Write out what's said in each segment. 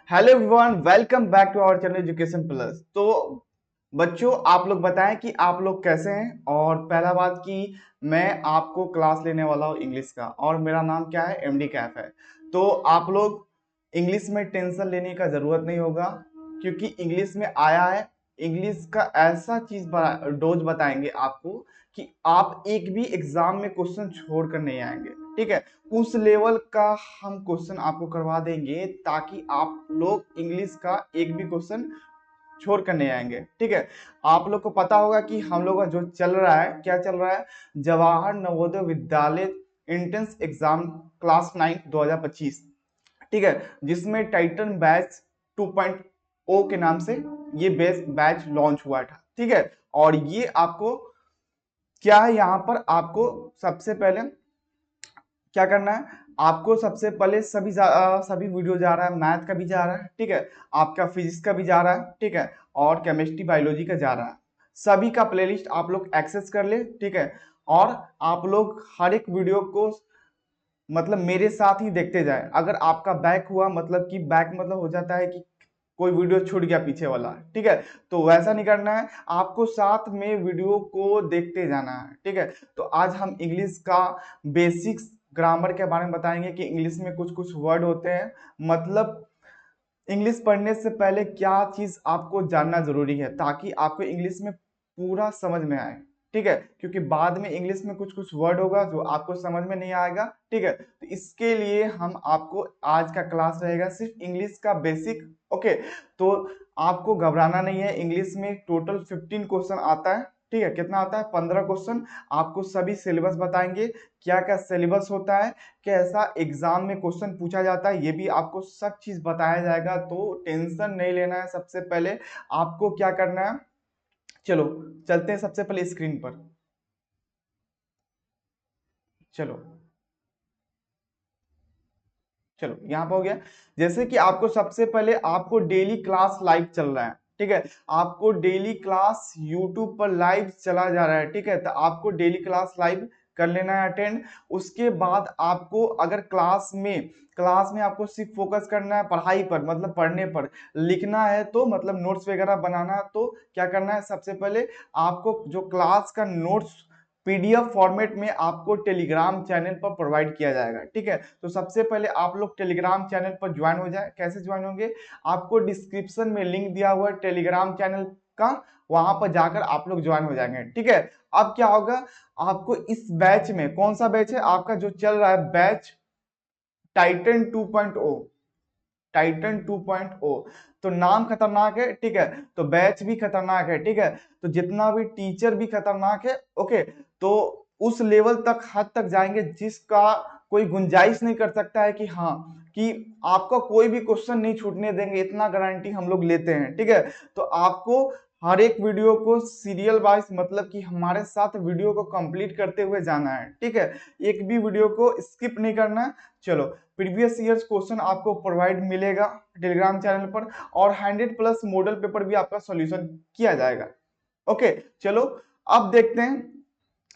Hello everyone, welcome back to our channel education plus. तो बच्चों, आप लोग बताएं कि आप लोग कैसे हैं। और पहला बात कि मैं आपको क्लास लेने वाला हूँ इंग्लिश का, और मेरा नाम क्या है, एमडी कैफ है। तो आप लोग इंग्लिश में टेंशन लेने का ज़रूरत नहीं होगा, क्योंकि इंग्लिश में आया है। इंग्लिश का ऐसा चीज़ डोज बताएंगे आपको कि आप एक भी एग्जाम में क्वेश्चन छोड़ कर नहीं आएंगे। ठीक है, उस लेवल का हम क्वेश्चन आपको करवा देंगे ताकि आप लोग इंग्लिश का एक भी क्वेश्चन छोड़ कर नहीं आएंगे। ठीक है, आप लोग को पता होगा कि हम लोग का जो चल रहा है, क्या चल रहा है, Jawahar Navodaya Vidyalaya entrance exam class 9 2025। ठीक है, जिसमें टाइटन बैच 2.0 के नाम से ये बैच लॉन्च हुआ था। ठीक है, और ये आपको क्या है, यहाँ पर आपको सबसे पहले क्या करना है, आपको सबसे पहले सभी वीडियो जा रहा है, मैथ का भी जा रहा है, ठीक है, आपका फिजिक्स का भी जा रहा है, ठीक है, और केमिस्ट्री बायोलॉजी का जा रहा है। सभी का प्लेलिस्ट आप लोग एक्सेस कर ले। ठीक है, और आप लोग हर एक वीडियो को मतलब मेरे साथ ही देखते जाए। अगर आपका बैक हुआ, मतलब कि बैक मतलब हो जाता है कि कोई वीडियो छूट गया पीछे वाला। ठीक है, तो वैसा नहीं करना है, आपको साथ में वीडियो को देखते जाना है। ठीक है, तो आज हम इंग्लिश का बेसिक्स ग्रामर के बारे में बताएंगे कि इंग्लिश में कुछ कुछ वर्ड होते हैं, मतलब इंग्लिश पढ़ने से पहले क्या चीज आपको जानना जरूरी है ताकि आपको इंग्लिश में पूरा समझ में आए। ठीक है, क्योंकि बाद में इंग्लिश में कुछ कुछ वर्ड होगा जो आपको समझ में नहीं आएगा। ठीक है, तो इसके लिए हम आपको आज का क्लास रहेगा सिर्फ इंग्लिश का बेसिक। ओके, तो आपको घबराना नहीं है। इंग्लिश में टोटल 15 क्वेश्चन आता है। ठीक है, कितना आता है, 15 क्वेश्चन। आपको सभी सिलेबस बताएंगे, क्या क्या सिलेबस होता है, कैसा एग्जाम में क्वेश्चन पूछा जाता है, ये भी आपको सब चीज बताया जाएगा। तो टेंशन नहीं लेना है। सबसे पहले आपको क्या करना है, चलो चलते हैं सबसे पहले स्क्रीन पर। चलो चलो यहाँ पर हो गया। जैसे कि आपको सबसे पहले आपको डेली क्लास लाइव चल रहा है। ठीक है, आपको डेली क्लास यूट्यूब पर लाइव चला जा रहा है। ठीक है, तो आपको डेली क्लास लाइव कर लेना है अटेंड। उसके बाद आपको अगर क्लास में आपको सिर्फ फोकस करना है पढ़ाई पर, मतलब पढ़ने पर, लिखना है तो मतलब नोट्स वगैरह बनाना है, तो क्या करना है, सबसे पहले आपको जो क्लास का नोट्स पीडीएफ फॉर्मेट में आपको टेलीग्राम चैनल पर प्रोवाइड किया जाएगा। ठीक है, तो सबसे पहले आप लोग टेलीग्राम चैनल पर ज्वाइन हो जाए। कैसे ज्वाइन होंगे, आपको डिस्क्रिप्शन में लिंक दिया हुआ है टेलीग्राम चैनल का, वहां पर जाकर आप लोग ज्वाइन हो जाएंगे। ठीक है, अब क्या होगा, आपको इस बैच में, कौन सा बैच है आपका जो चल रहा है, बैच टाइटन 2.0। टाइटन 2.0, तो नाम खतरनाक है। ठीक है, तो बैच भी खतरनाक है। ठीक है, तो जितना भी टीचर भी खतरनाक है। ओके, तो उस लेवल तक, हद तक जाएंगे जिसका कोई गुंजाइश नहीं कर सकता है कि हाँ, कि आपका कोई भी क्वेश्चन नहीं छूटने देंगे, इतना गारंटी हम लोग लेते हैं। ठीक है, तो आपको हर एक वीडियो को सीरियल वाइज, मतलब कि हमारे साथ वीडियो को कंप्लीट करते हुए जाना है। ठीक है, एक भी वीडियो को स्किप नहीं करना है। चलो, प्रीवियस ईयर्स क्वेश्चन आपको प्रोवाइड मिलेगा टेलीग्राम चैनल पर, और 100+ मॉडल पेपर भी आपका सॉल्यूशन किया जाएगा। ओके, चलो अब देखते हैं,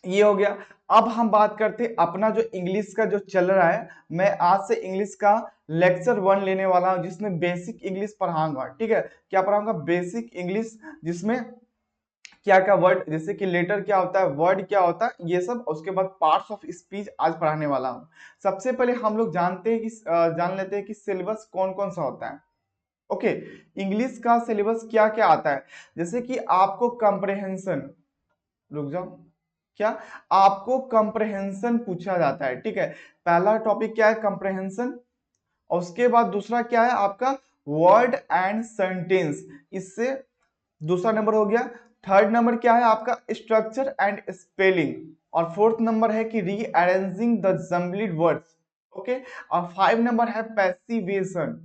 ये हो गया। अब हम बात करते हैं अपना जो इंग्लिश का जो चल रहा है। मैं आज से इंग्लिश का लेक्चर 1 लेने वाला हूं, जिसमें बेसिक इंग्लिश पढ़ाऊंगा। ठीक है, क्या पढ़ाऊंगा, बेसिक इंग्लिश, जिसमें क्या क्या वर्ड, जैसे कि लेटर क्या होता है, वर्ड क्या होता है, ये सब। उसके बाद पार्ट्स ऑफ स्पीच आज पढ़ाने वाला हूँ। सबसे पहले हम लोग जानते हैं कि जान लेते हैं कि सिलेबस कौन कौन सा होता है। ओके, इंग्लिश का सिलेबस क्या क्या आता है, जैसे कि आपको कंप्रहेंशन, रुक जाओ, क्या आपको कंप्रहेंशन पूछा जाता है। ठीक है, पहला टॉपिक क्या है, कंप्रहेंशन। और उसके बाद दूसरा क्या है आपका, वर्ड एंड सेंटेंस, इससे दूसरा नंबर हो गया। थर्ड नंबर क्या है आपका, स्ट्रक्चर एंड स्पेलिंग। और फोर्थ नंबर है कि rearranging the jumbled words. Okay, और 5 नंबर है पैसिवेशन।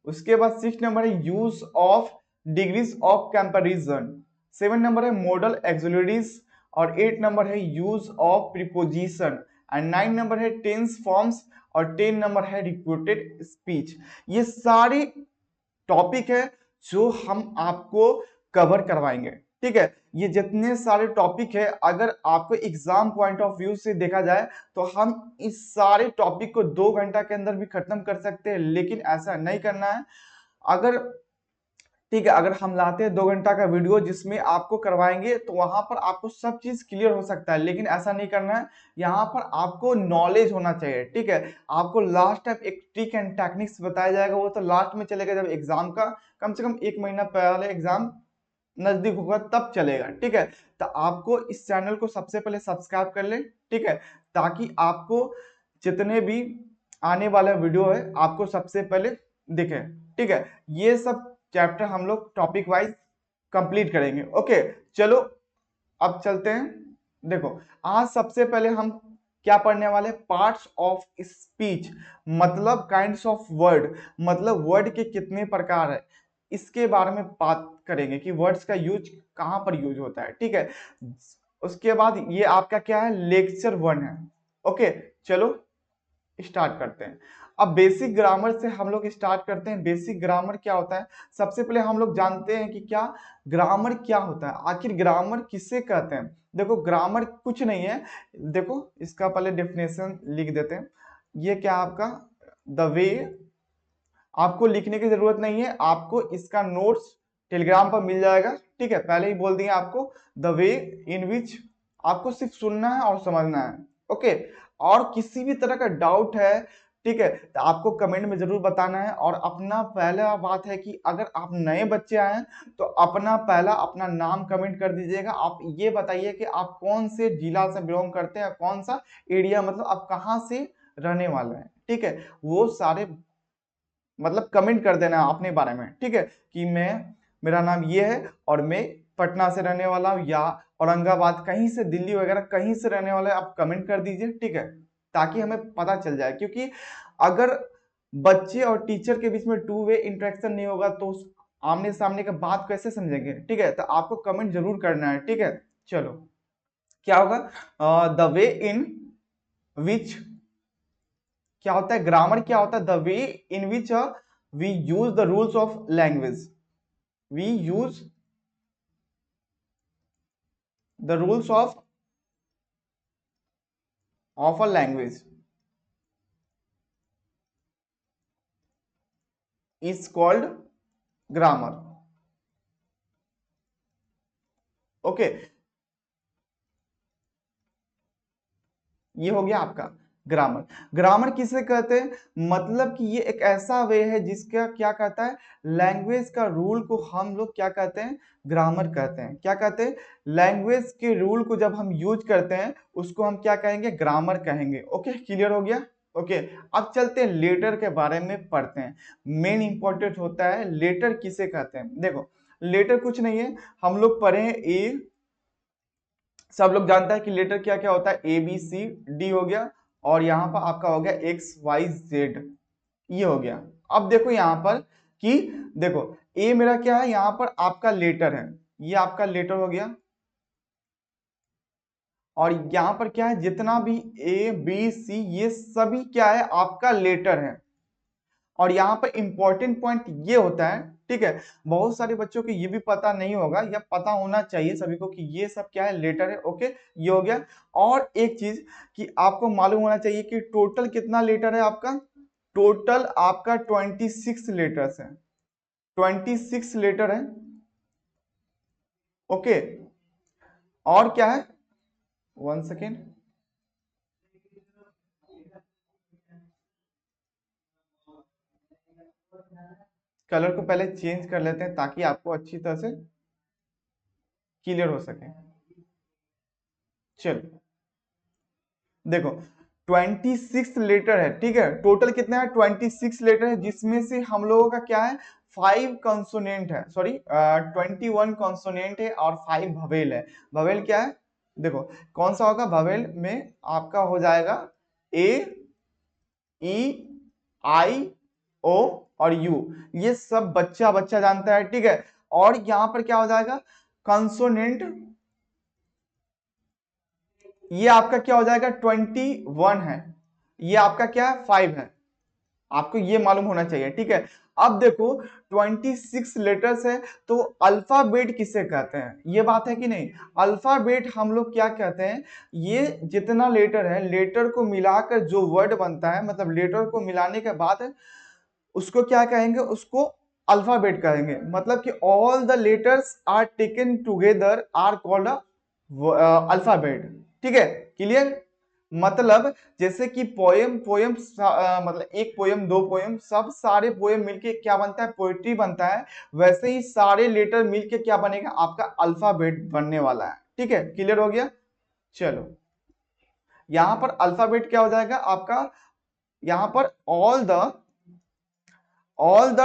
उसके बाद 6 नंबर है use of degrees of comparison. 7 number है मॉडल एक्सुलरीज। और 8 नंबर है use of preposition. And 9 number है टेंस फॉर्म्स। और 10 नंबर है रिपोर्टेड स्पीच। ये सारी टॉपिक है जो हम आपको कवर करवाएंगे। ठीक है, ये जितने सारे टॉपिक है, अगर आपको एग्जाम पॉइंट ऑफ व्यू से देखा जाए तो हम इस सारे टॉपिक को 2 घंटा के अंदर भी खत्म कर सकते हैं, लेकिन ऐसा नहीं करना है। अगर ठीक है, अगर हम लाते हैं 2 घंटा का वीडियो जिसमें आपको करवाएंगे तो वहां पर आपको सब चीज क्लियर हो सकता है, लेकिन ऐसा नहीं करना है। यहाँ पर आपको नॉलेज होना चाहिए, ठीक है। आपको लास्ट टाइम एक ट्रिक एंड टेक्निक्स बताया जाएगा, वो तो लास्ट में चलेगा जब एग्जाम का कम से कम 1 महीना पहले एग्जाम नजदीक होगा तब चलेगा, ठीक है। तो आपको इस चैनल को सबसे पहले सब्सक्राइब कर ले, ठीक है, ताकि आपको जितने भी आने वाला वीडियो है आपको सबसे पहले दिखे, ठीक है। ये सब चैप्टर हम लोग टॉपिक वाइज कंप्लीट करेंगे। ओके, चलो अब चलते हैं। देखो, आज सबसे पहले हम क्या पढ़ने वाले, पार्ट्स ऑफ स्पीच, मतलब काइंड्स ऑफ वर्ड, मतलब वर्ड के कितने प्रकार है, इसके बारे में बात करेंगे कि वर्ड्स का यूज कहां पर यूज होता है, ठीक है। उसके बाद ये आपका क्या है, लेक्चर 1 है। ओके, चलो स्टार्ट करते हैं। अब बेसिक ग्रामर से हम लोग स्टार्ट करते हैं। बेसिक ग्रामर क्या होता है, सबसे पहले हम लोग जानते हैं कि क्या ग्रामर क्या होता है, आखिर ग्रामर किसे कहते हैं। देखो, ग्रामर कुछ नहीं है, देखो इसका पहले डेफिनेशन लिख देते हैं। ये क्या आपका द वे, आपको लिखने की जरूरत नहीं है, आपको इसका नोट्स टेलीग्राम पर मिल जाएगा, ठीक है। पहले ही बोल दिए आपको, द वे इन विच, आपको सिर्फ सुनना है और समझना है। ओके, और किसी भी तरह का डाउट है, ठीक है, तो आपको कमेंट में जरूर बताना है। और अपना पहला बात है कि अगर आप नए बच्चे आए हैं तो अपना नाम कमेंट कर दीजिएगा। आप ये बताइए कि आप कौन से जिला से बिलोंग करते हैं, कौन सा एरिया, मतलब आप कहाँ से रहने वाले हैं, ठीक है। वो सारे मतलब कमेंट कर देना अपने बारे में, ठीक है, कि मेरा नाम ये है और मैं पटना से रहने वाला हूँ, या औरंगाबाद, कहीं से, दिल्ली वगैरह कहीं से रहने वाले, आप कमेंट कर दीजिए, ठीक है, ताकि हमें पता चल जाए। क्योंकि अगर बच्चे और टीचर के बीच में टू वे इंटरेक्शन नहीं होगा तो आमने सामने का बात कैसे समझेंगे, ठीक है। तो आपको कमेंट जरूर करना है, ठीक है। चलो, क्या होगा, द वे इन विच, क्या होता है ग्रामर, क्या होता है the way in which we use the rules of language, we use the rules of a language is called grammar. Okay, ये हो गया आपका ग्रामर। ग्रामर किसे कहते हैं, मतलब कि ये एक ऐसा वे है जिसका क्या कहता है, लैंग्वेज का रूल को हम लोग क्या कहते हैं, ग्रामर कहते हैं। क्या कहते हैं, लैंग्वेज के रूल को जब हम यूज करते हैं उसको हम क्या कहेंगे, ग्रामर कहेंगे। ओके, क्लियर हो गया। ओके, अब चलते हैं लेटर के बारे में पढ़ते हैं। मेन इंपॉर्टेंट होता है लेटर किसे कहते हैं। देखो, लेटर कुछ नहीं है, हम लोग पढ़े हैं ए, सब लोग जानता है कि लेटर क्या क्या होता है, ए बी सी डी हो गया, और यहाँ पर आपका हो गया एक्स वाई जेड, ये हो गया। अब देखो यहाँ पर कि देखो ए मेरा क्या है, यहाँ पर आपका लेटर है, ये आपका लेटर हो गया, और यहाँ पर क्या है, जितना भी ए बी सी ये सभी क्या है, आपका लेटर है। और यहाँ पर इंपॉर्टेंट पॉइंट ये होता है, ठीक है, बहुत सारे बच्चों को ये भी पता नहीं होगा, या पता होना चाहिए सभी को कि ये सब क्या है, लेटर है। ओके, ये हो गया। और एक चीज कि आपको मालूम होना चाहिए कि टोटल कितना लेटर है आपका, टोटल आपका 26 लेटर्स है, 26 लेटर है। ओके, और क्या है, 1 सेकेंड, कलर को पहले चेंज कर लेते हैं ताकि आपको अच्छी तरह से क्लियर हो सके। चलो, देखो 26 लेटर है, ठीक है, टोटल कितना है, 26 लेटर है, जिसमें से हम लोगों का क्या है, 5 कंसोनेंट है, सॉरी 21 कंसोनेंट है और 5 भवेल है। भवेल क्या है, देखो कौन सा होगा, भवेल में आपका हो जाएगा ए, ई, आई, ओ और यू, ये सब बच्चा बच्चा जानता है, ठीक है। और यहां पर क्या हो जाएगा, कंसोनेंट, ये आपका क्या हो जाएगा, 21 है, ये आपका क्या है, 5 है। आपको ये मालूम होना चाहिए, ठीक है। अब देखो 26 लेटर्स है, तो अल्फाबेट किसे कहते हैं, ये बात है कि नहीं। अल्फाबेट हम लोग क्या कहते हैं, ये जितना लेटर है, लेटर को मिलाकर जो वर्ड बनता है, मतलब लेटर को मिलाने के बाद उसको क्या कहेंगे, उसको अल्फाबेट कहेंगे, मतलब कि all the letters are taken together are called alphabet. ठीक है, क्लियर। मतलब जैसे कि पोयम पोयम मतलब एक पोयम, दो पोयम, सब सारे पोयम मिलके क्या बनता है, पोएट्री बनता है। वैसे ही सारे लेटर मिलके क्या बनेगा, आपका अल्फाबेट बनने वाला है। ठीक है, क्लियर हो गया। चलो, यहां पर अल्फाबेट क्या हो जाएगा आपका, यहां पर all the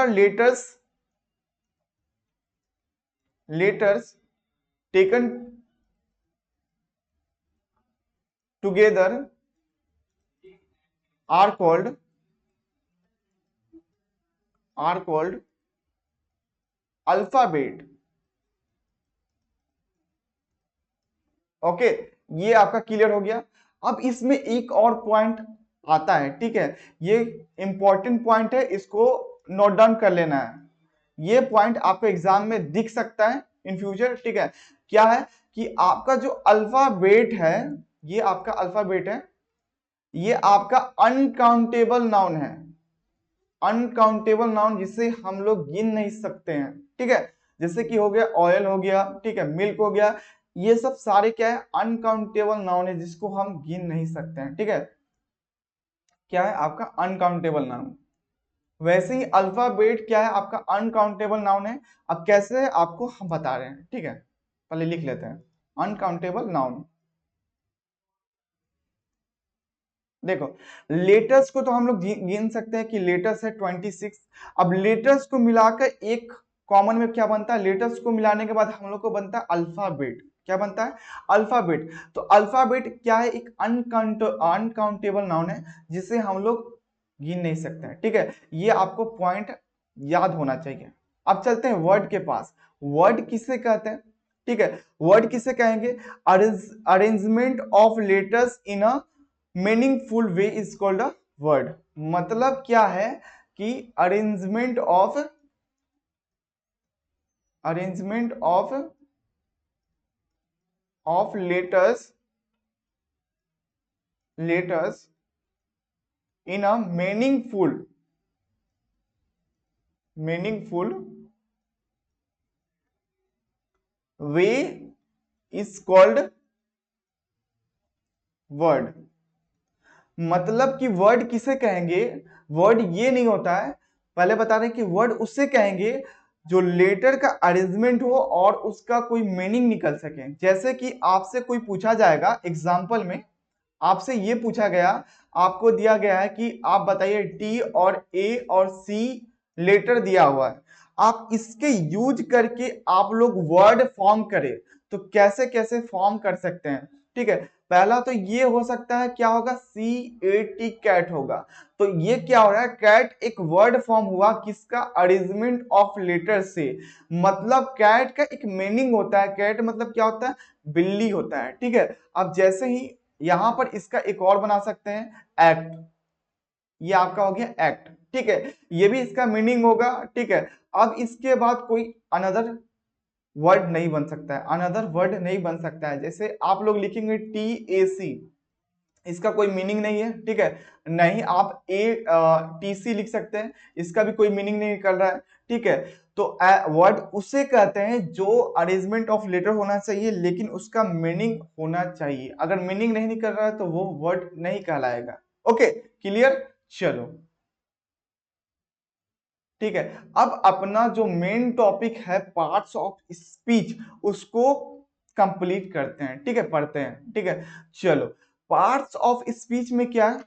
letters taken together are called alphabet. Okay, ये आपका क्लियर हो गया। अब इसमें एक और पॉइंट आता है, ठीक है, ये इंपॉर्टेंट पॉइंट है, इसको नोट डाउन कर लेना है। ये पॉइंट आपको एग्जाम में दिख सकता है इन फ्यूचर। ठीक है, क्या है कि आपका जो अल्फाबेट है, ये आपका अल्फाबेट है, ये आपका अनकाउंटेबल नाउन है। अनकाउंटेबल नाउन जिसे हम लोग गिन नहीं सकते हैं। ठीक है, जैसे कि हो गया ऑयल हो गया, ठीक है, मिल्क हो गया, ये सब सारे क्या है, अनकाउंटेबल नाउन है जिसको हम गिन नहीं सकते हैं। ठीक है, क्या है आपका अनकाउंटेबल नाउन। वैसे ही अल्फाबेट क्या है, आपका अनकाउंटेबल नाउन है। अब कैसे है आपको हम बता रहे हैं। ठीक है, पहले लिख लेते हैं अनकाउंटेबल नाउन। देखो, लेटर्स को तो हम लोग गिन सकते हैं कि लेटर्स है 26। अब लेटर्स को मिलाकर एक कॉमन में क्या बनता है, लेटर्स को मिलाने के बाद हम लोग को बनता है अल्फाबेट। क्या बनता है, अल्फाबेट। तो अल्फाबेट क्या है, एक अनकाउंटेबल नाउन है जिसे हम लोग गिन नहीं सकते हैं। ठीक है, ये आपको पॉइंट याद होना चाहिए। अब चलते हैं वर्ड के पास। वर्ड किसे कहते हैं, ठीक है, वर्ड किसे कहेंगे, arrangement of letters in a meaningful way is called a word. मतलब क्या है कि arrangement of letters in a meaningful way is called word. मतलब कि वर्ड किसे कहेंगे, वर्ड ये नहीं होता है, पहले बता रहे हैं कि वर्ड उससे कहेंगे जो लेटर का अरेंजमेंट हो और उसका कोई मीनिंग निकल सके। जैसे कि आपसे कोई पूछा जाएगा एग्जाम्पल में, आपसे ये पूछा गया, आपको दिया गया है कि आप बताइए टी और ए और सी लेटर दिया हुआ है, आप इसके यूज करके आप लोग वर्ड फॉर्म करें तो कैसे कैसे फॉर्म कर सकते हैं। ठीक है, पहला तो ये हो सकता है, क्या होगा, CAT कैट होगा। तो ये क्या हो रहा है, कैट एक वर्ड फॉर्म हुआ किसका, अरेंजमेंट ऑफ लेटर से। मतलब कैट का एक मीनिंग होता है, कैट मतलब क्या होता है, बिल्ली होता है। ठीक है, अब जैसे ही यहां पर इसका एक और बना सकते हैं एक्ट, ये आपका हो गया एक्ट। ठीक है, ये भी इसका मीनिंग होगा। ठीक है, अब इसके बाद कोई अनदर वर्ड नहीं बन सकता है, अनदर वर्ड नहीं बन सकता है। जैसे आप लोग लिखेंगे TAC, इसका कोई मीनिंग नहीं है। ठीक है, नहीं आप TC लिख सकते हैं, इसका भी कोई मीनिंग नहीं निकल रहा है। ठीक है, तो वर्ड उसे कहते हैं जो अरेंजमेंट ऑफ लेटर होना चाहिए लेकिन उसका मीनिंग होना चाहिए। अगर मीनिंग नहीं निकल रहा है तो वो वर्ड नहीं कहलाएगा। Okay, clear. चलो, ठीक है, अब अपना जो मेन टॉपिक है पार्ट्स ऑफ स्पीच, उसको कंप्लीट करते हैं। ठीक है, पढ़ते हैं। ठीक है, चलो, पार्ट्स ऑफ स्पीच में क्या है,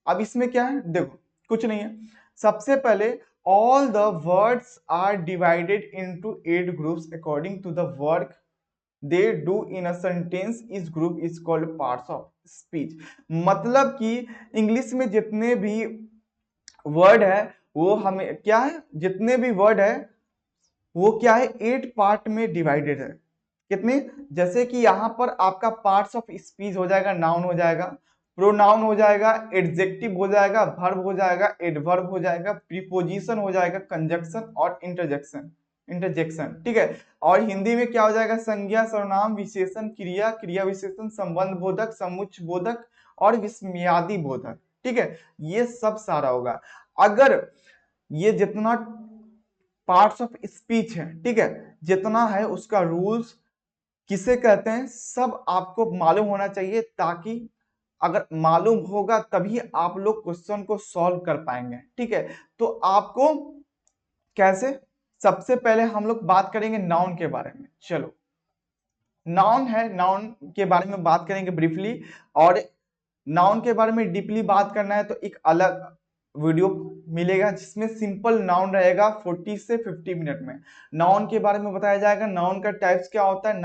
अब इसमें क्या है, देखो कुछ नहीं है। सबसे पहले all the words are divided into 8 groups according to the work they do in a sentence, इस group is called parts of speech. मतलब कि इंग्लिश में जितने भी वर्ड है वो हमें क्या है, जितने भी वर्ड है वो क्या है, 8 पार्ट में डिवाइडेड है। कितने, जैसे कि यहां पर आपका पार्ट्स ऑफ स्पीच हो जाएगा, नाउन हो जाएगा, प्रोनाउन हो जाएगा, एडजेक्टिव हो जाएगा, वर्ब हो जाएगा, एडवर्ब हो जाएगा, प्रीपोजिशन हो जाएगा, कंजक्शन और इंटरजेक्शन। ठीक है, और हिंदी में क्या हो जाएगा, संज्ञा, सर्वनाम, विशेषण, क्रिया, क्रिया विशेषण, संबंध बोधक, समुच्चय बोधक और विस्मयादि बोधक। ठीक है, ये सब सारा होगा। अगर ये जितना पार्ट्स ऑफ स्पीच है, ठीक है, जितना है उसका रूल्स किसे कहते हैं सब आपको मालूम होना चाहिए, ताकि अगर मालूम होगा तभी आप लोग क्वेश्चन को सॉल्व कर पाएंगे, ठीक है। तो आपको कैसे, सबसे पहले हम लोग बात करेंगे नाउन के बारे में। चलो, नाउन है, नाउन के बारे में बात करेंगे ब्रीफली, और नाउन के बारे में डीपली बात करना है तो एक अलग वीडियो मिलेगा जिसमें सिंपल नाउन रहेगा 40 से 50 मिनट में। नाउन के बारे में बताया जाएगा, नाउन का टाइप्स क्या होता है,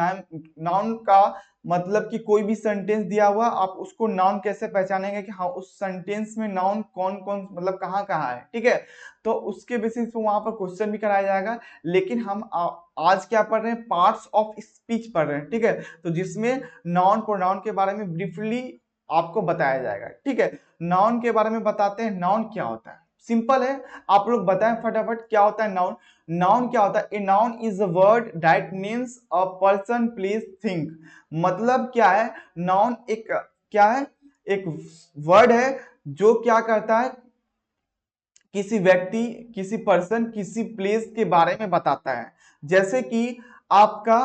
नाउन का मतलब कि कोई भी सेंटेंस दिया हुआ आप उसको नाउन कैसे पहचानेंगे कि हाँ उस सेंटेंस में नाउन कौन कौन मतलब कहाँ कहाँ है, ठीक है। तो उसके बेसिस पे वहां पर क्वेश्चन भी कराया जाएगा। लेकिन हम आज क्या पढ़ रहे हैं, पार्ट्स ऑफ स्पीच पढ़ रहे हैं, ठीक है। तो जिसमें नाउन प्रोनाउन के बारे में ब्रीफली आपको बताया जाएगा, ठीक है। नाउन के बारे में बताते हैं, नाउन क्या होता है, सिंपल है, आप लोग बताएं फटाफट क्या होता है नाउन। नाउन क्या होता है, a noun is a word that means a person place thing. मतलब क्या है, नाउन एक क्या है, एक वर्ड है जो क्या करता है, किसी व्यक्ति, किसी पर्सन, किसी प्लेस के बारे में बताता है। जैसे कि आपका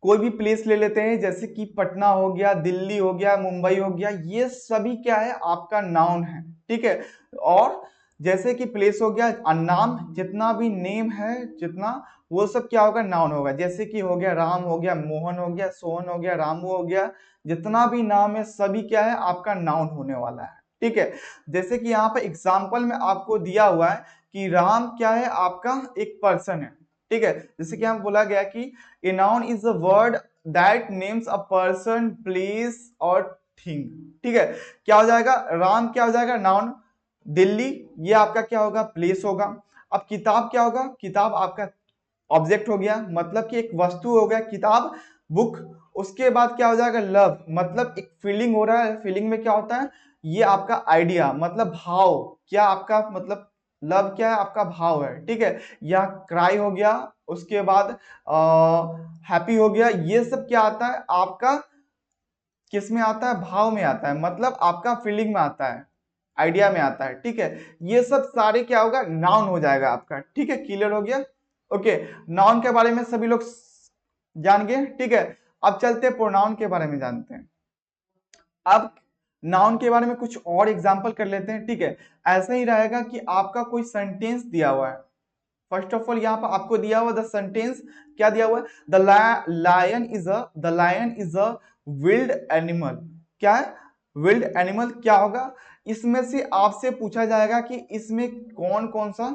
कोई भी प्लेस ले लेते हैं, जैसे कि पटना हो गया, दिल्ली हो गया, मुंबई हो गया, ये सभी क्या है आपका नाउन है, ठीक है। और जैसे कि प्लेस हो गया, नाम जितना भी नेम है जितना, वो सब क्या होगा, नाउन होगा। जैसे कि हो गया राम हो गया, मोहन हो गया, सोहन हो गया, रामू हो गया, जितना भी नाम है सभी क्या है आपका नाउन होने वाला है, ठीक है। जैसे कि यहाँ पे एग्जाम्पल में आपको दिया हुआ है कि राम क्या है आपका एक पर्सन है, ठीक है। जैसे कि हम बोला गया कि a noun is a word that names a person, place और thing, ठीक है। क्या हो जाएगा, राम क्या हो जाएगा नाउन, दिल्ली ये आपका क्या होगा, प्लेस होगा। अब किताब क्या होगा, किताब आपका ऑब्जेक्ट हो गया, मतलब कि एक वस्तु हो गया किताब, बुक। उसके बाद क्या हो जाएगा, लव, मतलब एक फीलिंग हो रहा है, फीलिंग में क्या होता है, ये आपका आइडिया मतलब भाव, क्या आपका मतलब लव क्या है आपका भाव है, ठीक है। या क्राई हो गया, उसके बाद हैप्पी हो गया, ये सब क्या आता है आपका किस में आता है, भाव में आता है, मतलब आपका फीलिंग में आता है, आइडिया में आता है, ठीक है। ये सब सारे क्या होगा, नाउन हो जाएगा आपका, ठीक है। क्लियर हो गया, ओके। नाउन के बारे में सभी लोग जान गए, ठीक है। अब चलते हैं प्रोनाउन के बारे में जानते हैं। अब नाउन के बारे में कुछ और एग्जांपल कर लेते हैं, ठीक है। ऐसा ही रहेगा कि आपका कोई सेंटेंस दिया हुआ है। फर्स्ट ऑफ ऑल यहाँ पर आपको दिया हुआ द सेंटेंस क्या दिया हुआ है, the lion is a wild animal. क्या है, विल्ड एनिमल क्या होगा, इसमें से आपसे पूछा जाएगा कि इसमें कौन कौन सा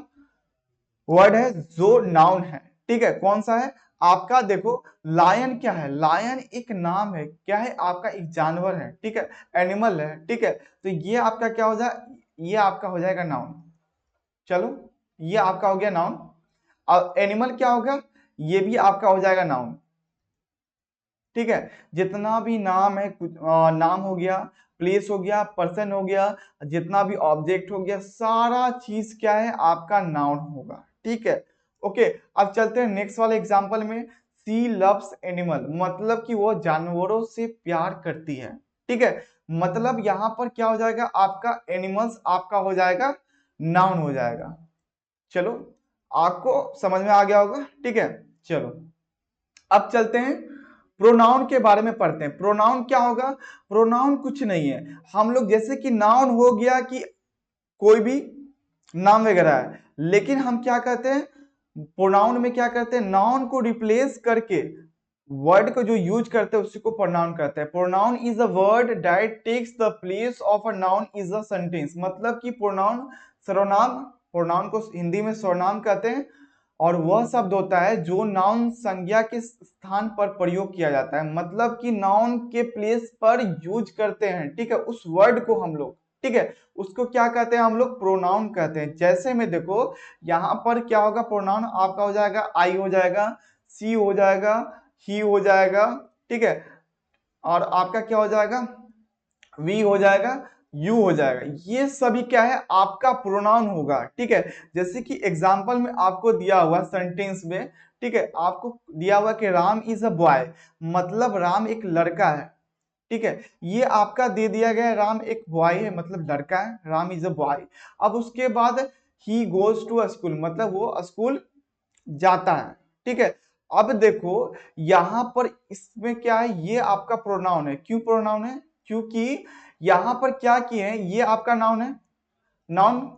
वर्ड है जो नाउन है, ठीक है। कौन सा है आपका, देखो लायन क्या है, लायन एक नाम है, क्या है आपका एक जानवर है, ठीक है, एनिमल है, ठीक है। तो ये आपका क्या हो जाए, ये आपका हो जाएगा नाउन। चलो, ये आपका हो गया नाउन। और एनिमल क्या होगा, ये भी आपका हो जाएगा नाउन, ठीक है। जितना भी नाम है, नाम हो गया, प्लेस हो गया, पर्सन हो गया, जितना भी ऑब्जेक्ट हो गया, सारा चीज क्या है आपका नाउन होगा, ठीक है। ओके, अब चलते हैं नेक्स्ट वाले एग्जांपल में। सी लव्स एनिमल, मतलब कि वो जानवरों से प्यार करती है, ठीक है। मतलब यहां पर क्या हो जाएगा आपका, एनिमल्स आपका हो जाएगा नाउन हो जाएगा। चलो, आपको समझ में आ गया होगा, ठीक है। चलो, अब चलते हैं प्रोनाउन के बारे में पढ़ते हैं। प्रोनाउन क्या होगा, प्रोनाउन कुछ नहीं है, हम लोग जैसे कि नाउन हो गया कि कोई भी नाम वगैरह है, लेकिन हम क्या कहते हैं प्रोनाउन में, क्या करते हैं नाउन को रिप्लेस करके वर्ड को जो यूज करते हैं उसी को प्रोनाउन कहते हैं। Pronoun is a word that takes the place of a noun is a sentence, मतलब कि प्रोनाउन सर्वनाम, प्रोनाउन को हिंदी में सर्वनाम कहते हैं, और वह शब्द होता है जो नाउन संज्ञा के स्थान पर प्रयोग किया जाता है, मतलब कि नाउन के प्लेस पर यूज करते हैं, ठीक है, उस वर्ड को हम लोग, ठीक है, उसको क्या कहते हैं हम लोग, प्रोनाउन कहते हैं। जैसे में देखो यहाँ पर क्या होगा, प्रोनाउन आपका हो जाएगा आई हो जाएगा, सी हो जाएगा, ही हो जाएगा, ठीक है, और आपका क्या हो जाएगा, वी हो जाएगा, यू हो जाएगा, ये सभी क्या है आपका प्रोनाउन होगा, ठीक है। जैसे कि एग्जांपल में आपको दिया हुआ सेंटेंस में, ठीक है, आपको दिया हुआ कि राम इज अ बॉय, मतलब राम एक लड़का है, ठीक है। ये आपका दे दिया गया है, राम एक बॉय है मतलब लड़का है, राम इज अ बॉय। अब उसके बाद ही गोज टू अ स्कूल, मतलब वो स्कूल जाता है, ठीक है। अब देखो यहां पर इसमें क्या है, ये आपका प्रोनाउन है। क्यों प्रोनाउन है? क्योंकि यहां पर क्या किए हैं, ये आपका नाउन है, नाउन,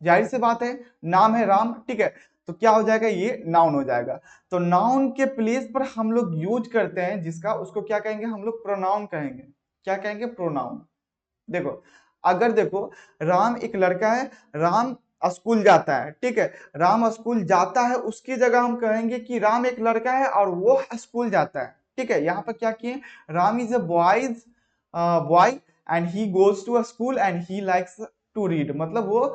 जाहिर सी बात है, नाम है राम, ठीक है। तो क्या हो जाएगा, ये नाउन हो जाएगा। तो नाउन के प्लेस पर हम लोग यूज करते हैं जिसका, उसको क्या कहेंगे हम लोग, प्रोनाउन कहेंगे। क्या कहेंगे? प्रोनाउन। देखो अगर देखो राम एक लड़का है, राम स्कूल जाता है, ठीक है। राम स्कूल जाता है, उसकी जगह हम कहेंगे कि राम एक लड़का है और वो स्कूल जाता है, ठीक है। यहाँ पर क्या किए, Ram is a boys boy and he goes to a school and he likes to read, मतलब वो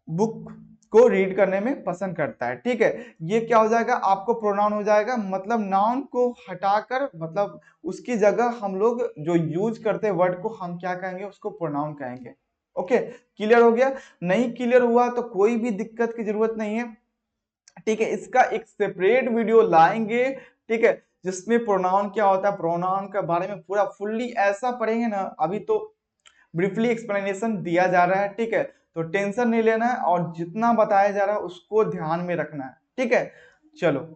बुक को रीड करने में पसंद करता है, ठीक है। ये क्या हो जाएगा, आपको प्रोनाउन हो जाएगा। मतलब नाउन को हटाकर, मतलब उसकी जगह हम लोग जो यूज करते हैं वर्ड को, हम क्या कहेंगे, उसको प्रोनाउन कहेंगे। ओके, क्लियर हो गया? नहीं क्लियर हुआ तो कोई भी दिक्कत की जरूरत नहीं है, ठीक है। इसका एक सेपरेट वीडियो लाएंगे, ठीक है, जिसमें प्रोनाउन क्या होता है, प्रोनाउन के बारे में पूरा फुल्ली ऐसा पढ़ेंगे ना। अभी तो ब्रीफली एक्सप्लेनेशन दिया जा रहा है, ठीक है। तो टेंशन नहीं लेना है और जितना बताया जा रहा है उसको ध्यान में रखना है, ठीक है। चलो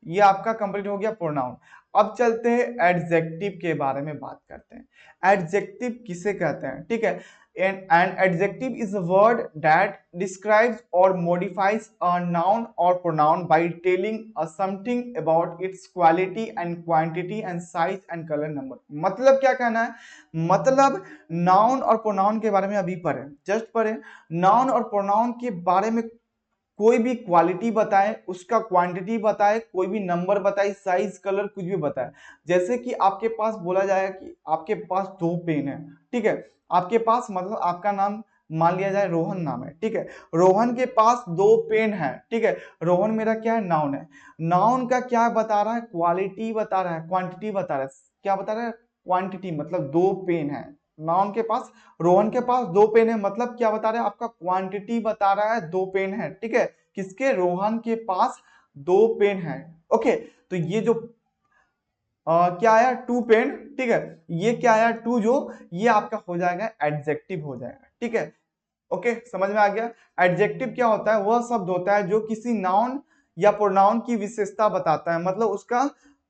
ये आपका कंप्लीट हो गया प्रोनाउन। अब चलते हैं एडजेक्टिव के बारे में बात करते हैं। एडजेक्टिव किसे कहते हैं, ठीक है। An adjective is a word that describes or modifies a noun or pronoun by telling us something about its quality and quantity and size and color number। मतलब क्या कहना है, मतलब नाउन और प्रोनाउन के बारे में अभी पढ़े, जस्ट पढ़े। नाउन और प्रोनाउन के बारे में कोई भी क्वालिटी बताए, उसका क्वांटिटी बताए, कोई भी नंबर बताए, साइज कलर कुछ भी बताए। जैसे कि आपके पास बोला जाएगा कि आपके पास 2 पेन है, ठीक है। आपके पास मतलब आपका नाम मान लिया जाए रोहन नाम है, ठीक है। रोहन के पास 2 पेन है, ठीक है। रोहन मेरा क्या है, नाउन है। नाउन का क्या बता रहा है, क्वालिटी बता रहा है, क्वांटिटी बता रहा है। क्या बता रहा है, क्वांटिटी, मतलब 2 पेन है नाउन के पास। रोहन के पास 2 पेन है, मतलब क्या बता रहा है, आपका क्वांटिटी बता रहा है, 2 पेन है, ठीक है। किसके, रोहन के पास 2 पेन है। ओके, तो ये जो क्या आया, 2 पेन, ठीक है। ये क्या आया, 2, जो ये आपका हो जाएगा एडजेक्टिव हो जाएगा, ठीक है। ओके, समझ में आ गया। एडजेक्टिव क्या होता है, वह शब्द होता है जो किसी नाउन या प्रोनाउन की विशेषता बताता है, मतलब उसका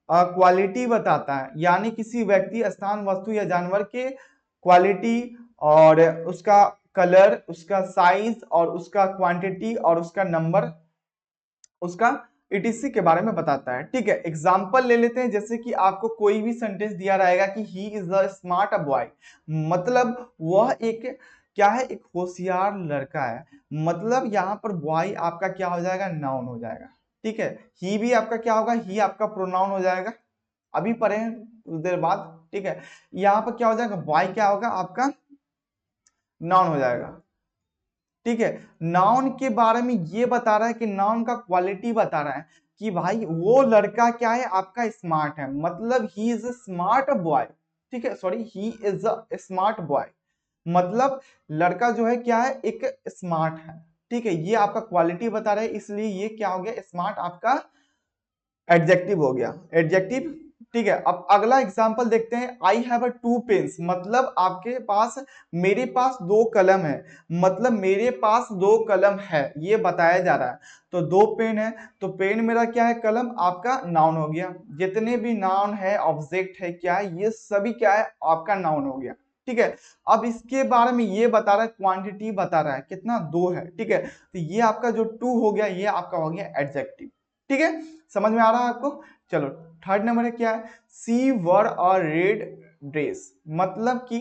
क्वालिटी बताता है, यानी किसी व्यक्ति, स्थान, वस्तु या जानवर के क्वालिटी और उसका कलर, उसका साइज और उसका क्वांटिटी और उसका नंबर, उसका ईटीसी के बारे में बताता है, ठीक है। एग्जाम्पल ले लेते हैं, जैसे कि आपको कोई भी सेंटेंस दिया रहेगा कि he is a smart boy, मतलब वह एक क्या है, एक होशियार लड़का है। मतलब यहाँ पर बॉय आपका क्या हो जाएगा, नाउन हो जाएगा, ठीक है। ही भी आपका क्या होगा, ही आपका प्रोनाउन हो जाएगा, अभी पढ़े हैं कुछ देर बाद, ठीक है। यहाँ पर क्या हो जाएगा, बॉय क्या होगा आपका, नाउन हो जाएगा, ठीक है। नाउन के बारे में ये बता रहा है कि नाउन का क्वालिटी बता रहा है कि भाई वो लड़का क्या है, आपका स्मार्ट है, मतलब he is a smart boy, ठीक है। Sorry, he is a smart boy, मतलब लड़का जो है क्या है, एक स्मार्ट है, ठीक है। ये आपका क्वालिटी बता रहा है, इसलिए ये क्या हो गया, स्मार्ट आपका एडजेक्टिव हो गया, एडजेक्टिव, ठीक है। अब अगला एग्जांपल देखते हैं। आई हैव अ 2 पेन्स, मतलब आपके पास, मेरे पास 2 कलम है, मतलब मेरे पास 2 कलम है, ये बताया जा रहा है। तो 2 पेन है, तो पेन मेरा क्या है, कलम आपका नाउन हो गया। जितने भी नाउन है, ऑब्जेक्ट है, क्या है, ये सभी क्या है, आपका नाउन हो गया, ठीक है। अब इसके बारे में ये बता रहा है, क्वांटिटी बता रहा है, कितना, 2 है, ठीक है। तो ये आपका जो 2 हो गया, ये आपका हो गया एडजेक्टिव, ठीक है। समझ में आ रहा है आपको? चलो थर्ड नंबर है क्या है, सी वर अ रेड ड्रेस, मतलब कि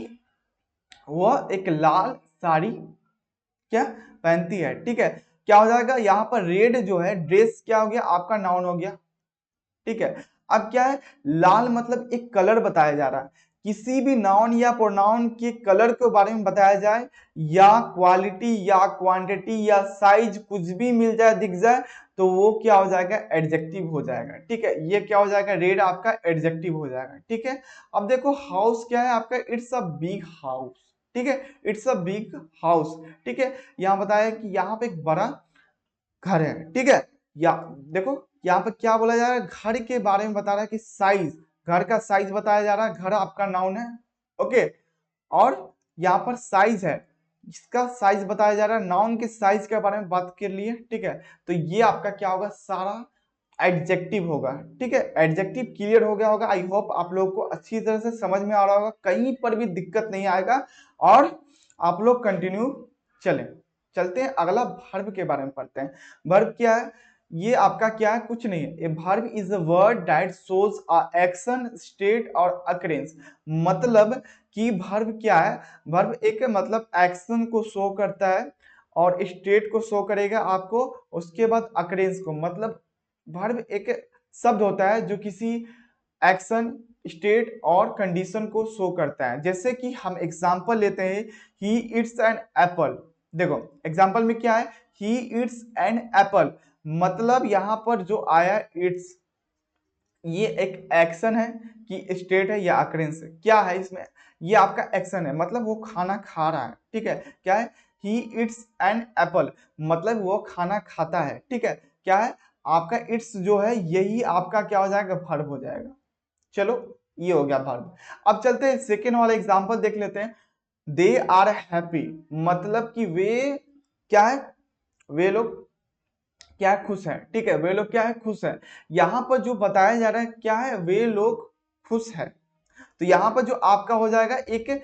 वह एक लाल साड़ी क्या पहनती है, ठीक है। क्या हो जाएगा, यहाँ पर रेड जो है, ड्रेस क्या हो गया, आपका नाउन हो गया, ठीक है। अब क्या है, लाल मतलब एक कलर बताया जा रहा है। किसी भी नाउन या प्रोनाउन के कलर के बारे में बताया जाए, या क्वालिटी या क्वांटिटी या साइज कुछ भी मिल जाए, दिख जाए, तो वो क्या हो जाएगा, एडजेक्टिव हो जाएगा, ठीक है। ये क्या हो जाएगा, रेड आपका एडजेक्टिव हो जाएगा, ठीक है। अब देखो हाउस क्या है आपका, इट्स अ बिग हाउस, ठीक है। इट्स अ बिग हाउस, ठीक है। यहाँ बताया कि यहाँ पे एक बड़ा घर है, ठीक है। या देखो यहाँ पर क्या बोला जा रहा है, घर के बारे में बता रहा है कि साइज, घर का साइज बताया जा रहा है, घर आपका नाउन है, ओके। और यहाँ पर साइज है, इसका साइज बताया जा रहा है, नाउन के साइज के बारे में बात कर लिए, ठीक है। तो ये आपका क्या होगा, सारा एडजेक्टिव होगा, ठीक है। एडजेक्टिव क्लियर हो गया होगा। आई होप आप लोगों को अच्छी तरह से समझ में आ रहा होगा, कहीं पर भी दिक्कत नहीं आएगा। और आप लोग कंटिन्यू चलते हैं, अगला वर्ब के बारे में पढ़ते हैं। वर्ब क्या है, ये आपका क्या है, कुछ नहीं है। A verb is a word that shows a action, state और अकरेंस। मतलब कि वर्ब क्या है, वर्ब एक मतलब एक्शन को शो करता है और स्टेट को शो करेगा आपको, उसके बाद अकरेंस को। मतलब वर्ब एक शब्द होता है जो किसी एक्शन, स्टेट और कंडीशन को शो करता है। जैसे कि हम एग्जांपल लेते हैं, ही इट्स एन एप्पल। देखो एग्जांपल में क्या है, ही इट्स एन एप्पल, मतलब यहां पर जो आया इट्स, ये एक एक्शन है कि स्टेट है या अकरेंस है, क्या है इसमें, ये आपका एक्शन है, मतलब वो खाना खा रहा है, ठीक है। क्या है, ही इट्स एन एप्पल, मतलब वो खाना खाता है, ठीक है। क्या है आपका इट्स जो है, यही आपका क्या हो जाएगा, वर्ब हो जाएगा। चलो ये हो गया वर्ब। अब चलते हैं सेकेंड वाला एग्जांपल देख लेते हैं। दे आर हैप्पी, मतलब कि वे क्या है, वे लोग क्या है, खुश है, ठीक है। वे लोग क्या है, खुश है। यहां पर जो बताया जा रहा है क्या है, वे लोग खुश है। तो यहां पर जो आपका हो जाएगा, एक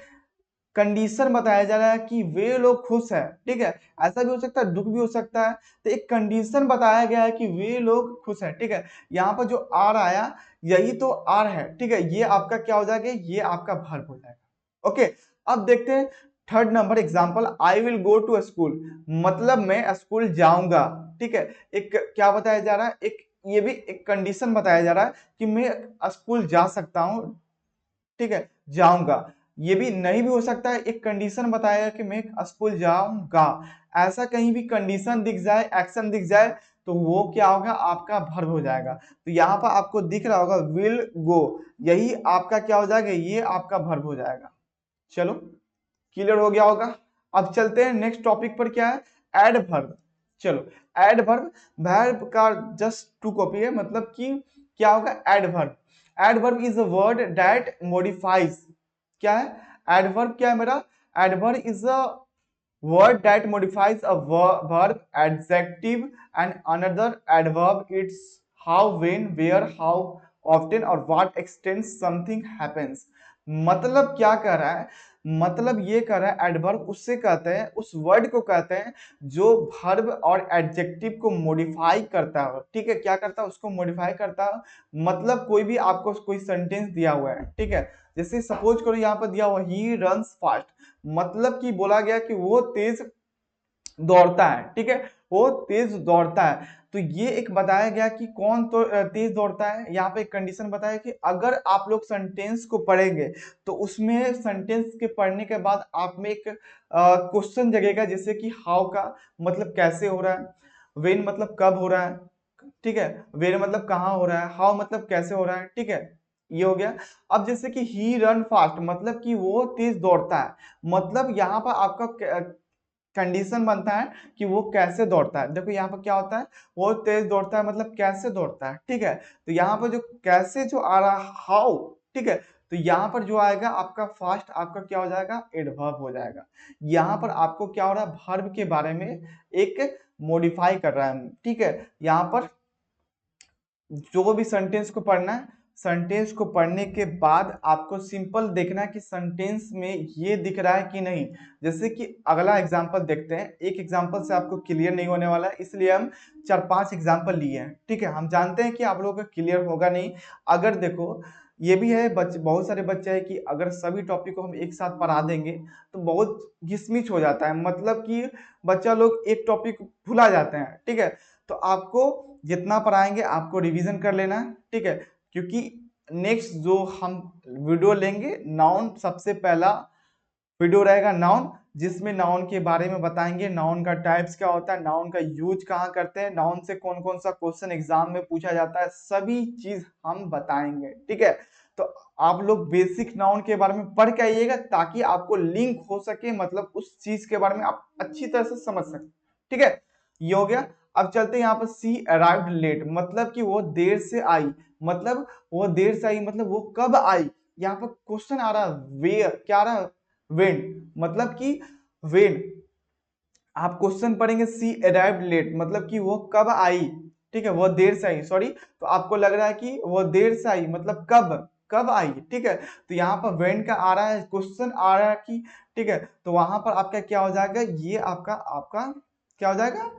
कंडीशन बताया जा रहा है कि वे लोग खुश है, ठीक है। ऐसा भी हो सकता है, दुख भी हो सकता है। तो एक कंडीशन बताया गया है कि वे लोग खुश है, ठीक है। यहाँ पर जो आर आया, यही तो आर है, ठीक है। ये आपका क्या हो जाएगा, ये आपका वर्ब हो जाएगा। ओके, अब देखते हैं third number example, I will go to school, मतलब मैं स्कूल जाऊंगा, ठीक है। एक क्या बताया जा रहा है, एक ये भी एक कंडीशन बताया जा रहा है कि मैं स्कूल जा सकता हूं, ठीक है, जाऊंगा। ये भी नहीं भी हो सकता है, एक कंडीशन बताया कि मैं स्कूल जाऊंगा। ऐसा कहीं भी कंडीशन दिख जाए, एक्शन दिख जाए, तो वो क्या होगा, आपका वर्ब हो जाएगा। तो यहाँ पर आपको दिख रहा होगा विल गो, यही आपका क्या हो जाएगा, ये आपका वर्ब हो जाएगा। चलो क्लियर हो गया होगा। अब चलते हैं नेक्स्ट टॉपिक पर, क्या है, एडवर्ब। चलो एडवर्ब, वर्ब का जस्ट टू कॉपी है, मतलब कि क्या होगा, adverb. Adverb is a word that modifies, क्या है एडवर्ब, क्या है मेरा, adverb is a word that modifies a verb, adjective and another adverb. It's how, when, where, how often or what extent something happens. मतलब क्या कर रहा है, मतलब ये कर रहा है एडवर्ब, उससे कहते हैं, उस वर्ड को कहते हैं जो वर्ब और एडजेक्टिव को मॉडिफाई करता है, ठीक है। क्या करता है, उसको मॉडिफाई करता है। मतलब कोई भी आपको कोई सेंटेंस दिया हुआ है, ठीक है। जैसे सपोज करो यहाँ पर दिया हुआ ही रन्स फास्ट, मतलब कि बोला गया कि वो तेज दौड़ता है, ठीक है, वो तेज दौड़ता है। तो ये एक बताया गया कि कौन तो तेज दौड़ता है। यहाँ पे एक कंडीशन बताया कि अगर आप लोग सेंटेंस को पढ़ेंगे तो उसमें सेंटेंस के पढ़ने के बाद आप में एक क्वेश्चन जगेगा, जैसे कि हाउ का मतलब कैसे हो रहा है, वेन मतलब कब हो रहा है, ठीक है, वेन मतलब कहाँ हो रहा है, हाउ मतलब कैसे हो रहा है, ठीक है, ये हो गया। अब जैसे कि ही रन फास्ट, मतलब कि वो तेज दौड़ता है, मतलब यहाँ पर आपका कंडीशन बनता है कि वो कैसे दौड़ता है। देखो यहाँ पर क्या होता है, वो तेज दौड़ता है, मतलब कैसे दौड़ता है, ठीक है। तो यहाँ पर जो कैसे जो आ रहा है, हाउ, ठीक है, तो यहाँ पर जो आएगा आपका फास्ट, आपका क्या हो जाएगा, एडवर्ब हो जाएगा। यहाँ पर आपको क्या हो रहा है, वर्ब के बारे में एक मॉडिफाई कर रहा है, ठीक है। यहाँ पर जो भी सेंटेंस को पढ़ना है, सेंटेंस को पढ़ने के बाद आपको सिंपल देखना है कि सेंटेंस में ये दिख रहा है कि नहीं। जैसे कि अगला एग्जांपल देखते हैं, एक एग्जांपल से आपको क्लियर नहीं होने वाला है, इसलिए हम 4-5 एग्जांपल लिए हैं, ठीक है। हम जानते हैं कि आप लोगों का क्लियर होगा नहीं। अगर देखो ये भी है, बहुत सारे बच्चे हैं कि अगर सभी टॉपिक को हम एक साथ पढ़ा देंगे तो बहुत घिसमिच हो जाता है, मतलब कि बच्चा लोग एक टॉपिक भुला जाते हैं, ठीक है। तो आपको जितना पढ़ाएंगे आपको रिवीजन कर लेना है, ठीक है। क्योंकि नेक्स्ट जो हम वीडियो लेंगे, नाउन सबसे पहला वीडियो रहेगा नाउन, जिसमें नाउन के बारे में बताएंगे, नाउन का टाइप्स क्या होता है, नाउन का यूज कहाँ करते हैं, नाउन से कौन कौन सा क्वेश्चन एग्जाम में पूछा जाता है, सभी चीज हम बताएंगे, ठीक है। तो आप लोग बेसिक नाउन के बारे में पढ़ के आइएगा, ताकि आपको लिंक हो सके, मतलब उस चीज के बारे में आप अच्छी तरह से समझ सके, ठीक है। ये हो गया। अब चलते हैं यहाँ पर, सी अराइव्ड लेट, मतलब कि वो देर से आई, मतलब वो देर से आई, मतलब वो कब आई। यहाँ पर क्वेश्चन आ रहा है वेयर, क्या आ रहा है, वेन, मतलब कि वेन आप क्वेश्चन पढ़ेंगे सी अराइव्ड लेट, मतलब कि वो कब आई, ठीक है, वो देर से आई, सॉरी, तो आपको लग रहा है कि वो देर से आई, मतलब कब, कब आई, ठीक है, तो यहाँ पर वेन का आ रहा है, क्वेश्चन आ रहा है कि, ठीक है, तो वहां पर आपका क्या हो जाएगा, ये आपका आपका क्या हो जाएगा,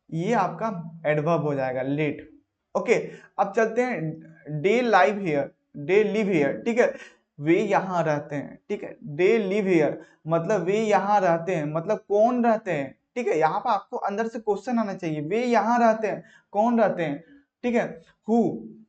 ये आपका एडवर्ब हो जाएगा, लेट। ओके, अब चलते हैं day live here, day live here, ठीक है, वे यहाँ रहते हैं, ठीक है, दे लिव हियर मतलब वे यहाँ रहते हैं, मतलब कौन रहते हैं, ठीक है, यहाँ पर आपको अंदर से क्वेश्चन आना चाहिए, वे यहाँ रहते हैं, कौन रहते हैं, ठीक है, हु,